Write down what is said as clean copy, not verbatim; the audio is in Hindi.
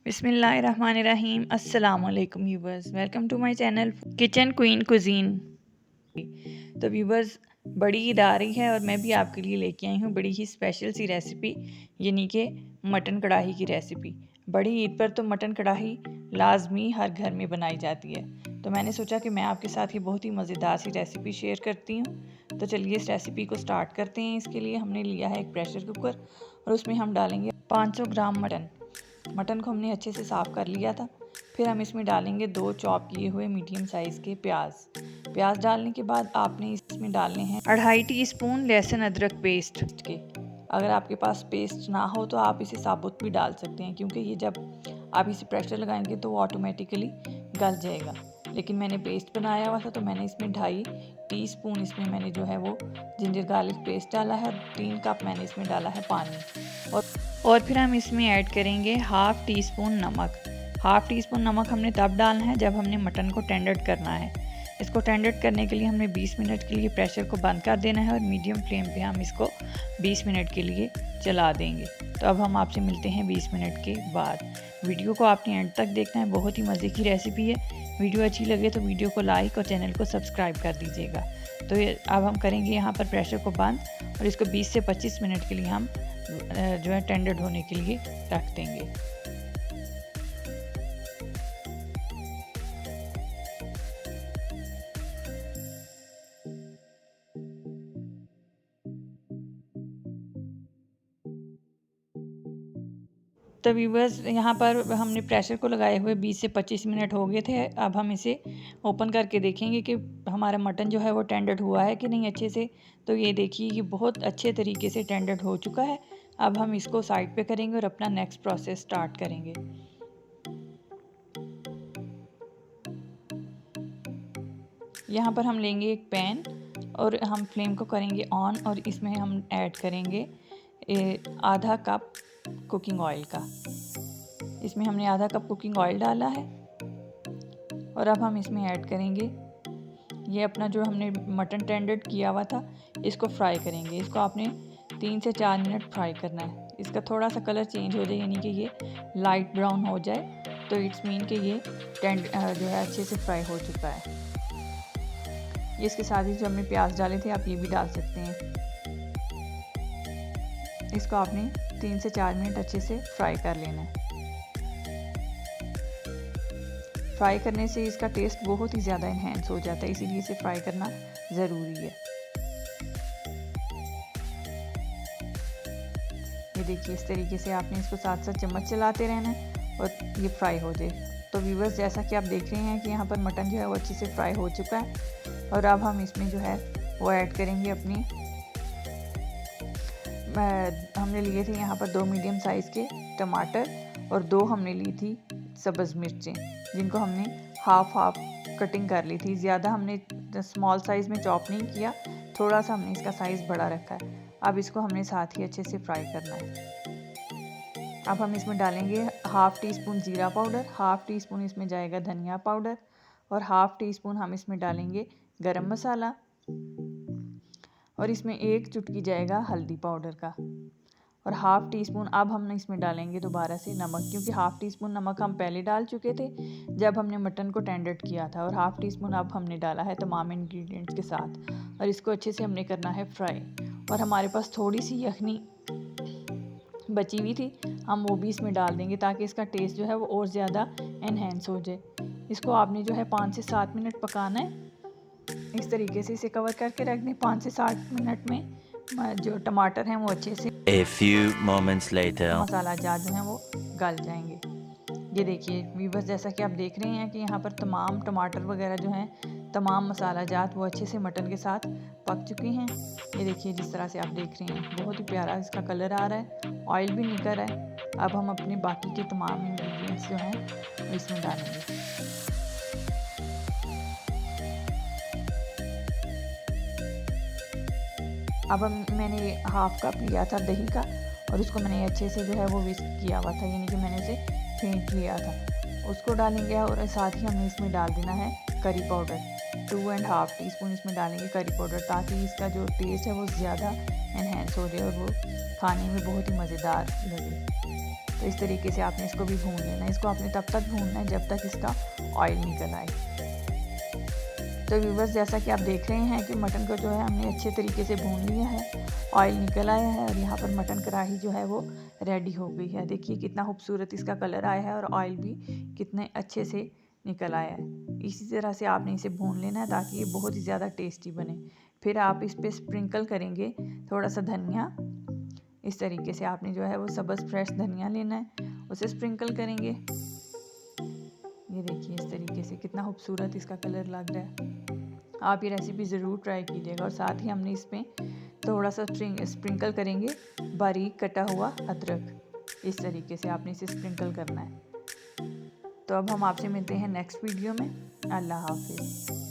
बिस्मिल्लाहिर्रहमानिर्रहीम। अस्सलाम वालेकुम viewers, welcome to my channel kitchen queen cuisine. तो व्यूवर्स, बड़ी ईद आ रही है और मैं भी आपके लिए लेके आई हूँ बड़ी ही स्पेशल सी रेसिपी, यानी कि मटन कढ़ाई की रेसिपी। बड़ी ईद पर तो मटन कढ़ाई लाजमी हर घर में बनाई जाती है, तो मैंने सोचा कि मैं आपके साथ ये बहुत ही मज़ेदार सी रेसिपी शेयर करती हूँ। तो चलिए इस रेसिपी को स्टार्ट करते हैं। इसके लिए हमने लिया है एक प्रेशर कुकर और उसमें हम डालेंगे 500 ग्राम मटन को हमने अच्छे से साफ़ कर लिया था। फिर हम इसमें डालेंगे 2 चॉप किए हुए मीडियम साइज़ के प्याज डालने के बाद आपने इसमें डालने हैं 2.5 टीस्पून लहसुन अदरक पेस्ट के। अगर आपके पास पेस्ट ना हो तो आप इसे साबुत भी डाल सकते हैं, क्योंकि ये जब आप इसे प्रेशर लगाएंगे तो वो ऑटोमेटिकली गल जाएगा। लेकिन मैंने पेस्ट बनाया हुआ था तो मैंने इसमें 2.5 टीस्पून इसमें मैंने जो है वो जिंजर गार्लिक पेस्ट डाला है और 3 कप मैंने इसमें डाला है पानी। और फिर हम इसमें ऐड करेंगे 1/2 टीस्पून नमक। 1/2 टीस्पून नमक हमने तब डालना है जब हमने मटन को टेंडर करना है। इसको टेंडर करने के लिए हमने 20 मिनट के लिए प्रेशर को बंद कर देना है और मीडियम फ्लेम पे हम इसको 20 मिनट के लिए चला देंगे। तो अब हम आपसे मिलते हैं 20 मिनट के बाद। वीडियो को आपने एंड तक देखना है, बहुत ही मज़े की रेसिपी है। वीडियो अच्छी लगे तो वीडियो को लाइक और चैनल को सब्सक्राइब कर दीजिएगा। तो अब हम करेंगे यहाँ पर प्रेशर को बंद और इसको 20 से 25 मिनट के लिए हम जो है टेंडर होने के लिए रख देंगे। तो व्यूवर्स, यहाँ पर हमने प्रेशर को लगाए हुए 20 से 25 मिनट हो गए थे। अब हम इसे ओपन करके देखेंगे कि हमारा मटन जो है वो टेंडर हुआ है कि नहीं अच्छे से। तो ये देखिए, ये बहुत अच्छे तरीके से टेंडर हो चुका है। अब हम इसको साइड पे करेंगे और अपना नेक्स्ट प्रोसेस स्टार्ट करेंगे। यहाँ पर हम लेंगे एक पैन और हम फ्लेम को करेंगे ऑन और इसमें हम ऐड करेंगे आधा कप कुकिंग ऑयल का। इसमें हमने आधा कप कुकिंग ऑयल डाला है और अब हम इसमें ऐड करेंगे ये अपना जो हमने मटन टेंडर किया हुआ था, इसको फ्राई करेंगे। इसको आपने 3 से 4 मिनट फ्राई करना है। इसका थोड़ा सा कलर चेंज हो जाए, यानी कि ये लाइट ब्राउन हो जाए, तो इट्स मीन कि ये जो है अच्छे से फ्राई हो चुका है। इसके साथ ही जो हमने प्याज डाले थे आप ये भी डाल सकते हैं। इसको आपने 3 से 4 मिनट अच्छे से फ्राई कर लेना है। फ्राई करने से इसका टेस्ट बहुत ही ज़्यादा इन्हेंस हो जाता है, इसीलिए इसे फ्राई करना ज़रूरी है। ये देखिए, इस तरीके से आपने इसको साथ साथ चम्मच चलाते रहना है और ये फ्राई हो जाए। तो व्यूवर्स, जैसा कि आप देख रहे हैं कि यहाँ पर मटन जो है वो अच्छे से फ्राई हो चुका है और अब हम इसमें जो है वो ऐड करेंगे अपनी हमने लिए थे यहाँ पर 2 मीडियम साइज़ के टमाटर और 2 हमने ली थी सब्ज़ मिर्चें, जिनको हमने हाफ कटिंग कर ली थी। ज़्यादा हमने स्मॉल साइज़ में चॉप नहीं किया, थोड़ा सा हमने इसका साइज़ बड़ा रखा है। अब इसको हमने साथ ही अच्छे से फ्राई करना है। अब हम इसमें डालेंगे 1/2 टीस्पून ज़ीरा पाउडर, 1/2 टीस्पून इसमें जाएगा धनिया पाउडर और 1/2 टीस्पून हम इसमें डालेंगे गरम मसाला और इसमें 1 चुटकी जाएगा हल्दी पाउडर का और 1/2 टीस्पून अब हम इसमें डालेंगे दोबारा से नमक, क्योंकि 1/2 टीस्पून नमक हम पहले डाल चुके थे जब हमने मटन को टेंडर किया था और 1/2 टीस्पून अब हमने डाला है तमाम इंग्रेडिएंट्स के साथ और इसको अच्छे से हमने करना है फ्राई। और हमारे पास थोड़ी सी यखनी बची हुई थी, हम वो भी इसमें डाल देंगे ताकि इसका टेस्ट जो है वो और ज़्यादा इन्हेंस हो जाए। इसको आपने जो है 5 से 7 मिनट पकाना है। इस तरीके से इसे कवर करके रख दें। 5 से 7 मिनट में जो टमाटर हैं वो अच्छे से A few moments later. मसाला जात जो हैं वो गल जाएंगे। ये देखिए व्यूवर्स, जैसा कि आप देख रहे हैं कि यहाँ पर तमाम टमाटर वगैरह जो हैं, तमाम मसाला जात वो अच्छे से मटन के साथ पक चुके हैं। ये देखिए, जिस तरह से आप देख रहे हैं बहुत ही प्यारा इसका कलर आ रहा है, ऑयल भी निकल रहा है। अब हम अपने बाकी के तमाम इंग्रेडिएंट्स जो हैं वो इसमें डालेंगे। अब मैंने 1/2 कप लिया था दही का और उसको मैंने अच्छे से जो है वो विस्क किया हुआ था, यानी कि मैंने उसे फेंट लिया था, उसको डालेंगे। और साथ ही हमें इसमें डाल देना है करी पाउडर, 2.5 टीस्पून इसमें डालेंगे करी पाउडर, ताकि इसका जो टेस्ट है वो ज़्यादा इन्हेंस हो जाए और वो खाने में बहुत ही मज़ेदार लगे। तो इस तरीके से आपने इसको भी भून लेना है। इसको आपने तब तक भूनना है जब तक इसका ऑयल निकल आए। तो व्यूवर्स, जैसा कि आप देख रहे हैं कि मटन को जो है हमने अच्छे तरीके से भून लिया है, ऑयल निकल आया है और यहाँ पर मटन कढ़ाई जो है वो रेडी हो गई है। देखिए कितना खूबसूरत इसका कलर आया है और ऑयल भी कितने अच्छे से निकल आया है। इसी तरह से आपने इसे भून लेना है ताकि ये बहुत ही ज़्यादा टेस्टी बने। फिर आप इस पर स्प्रिंकल करेंगे थोड़ा सा धनिया। इस तरीके से आपने जो है वो सब्ज़ फ्रेश धनिया लेना है, उसे स्प्रिंकल करेंगे। ये देखिए इस तरीके से कितना खूबसूरत इसका कलर लग रहा है। आप ये रेसिपी ज़रूर ट्राई कीजिएगा। और साथ ही हमने इसमें थोड़ा सा स्प्रिंकल करेंगे बारीक कटा हुआ अदरक। इस तरीके से आपने इसे स्प्रिंकल करना है। तो अब हम आपसे मिलते हैं नेक्स्ट वीडियो में। अल्लाह हाफिज़।